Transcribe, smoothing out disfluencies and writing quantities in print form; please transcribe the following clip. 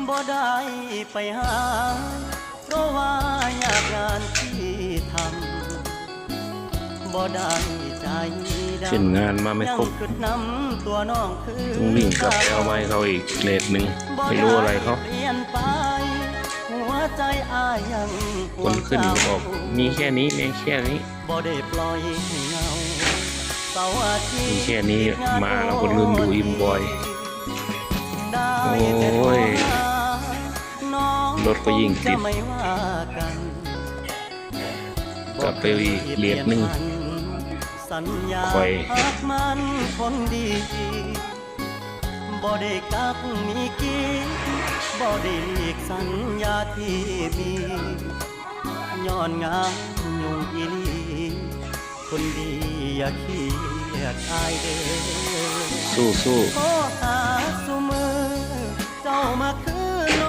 บ่ได้ไปหาเพราะว่าอยากงานที่ทำบ่ได้ใจเช่นงานมาไม่ครบตัวน้องคือต้องวิ่งกลับไปเอาไม้เขาอีกเลทหนึ่งไม่รู้อะไรเขาหัวใจอ้ายยังคนขึ้นก็บอกมีแค่นี้แค่นี้บ่ได้ปล่อยให้เงาเสาร์อาทิตย์มีแค่นี้มาแล้วก็ลืมดูอิมบอยโอ้ยรถก็ยิ่งติดกลับไปอีกเลียดหนึ่งคอยมันคนดีบ่ได้กักมีกี่บ่ได้หลีกสัญญาที่มีย้อนงามยุ่งอีลีคนดีอย่าขี้เกียจอายเด้อสู้โอ้หาสุมือเจ้ามาคื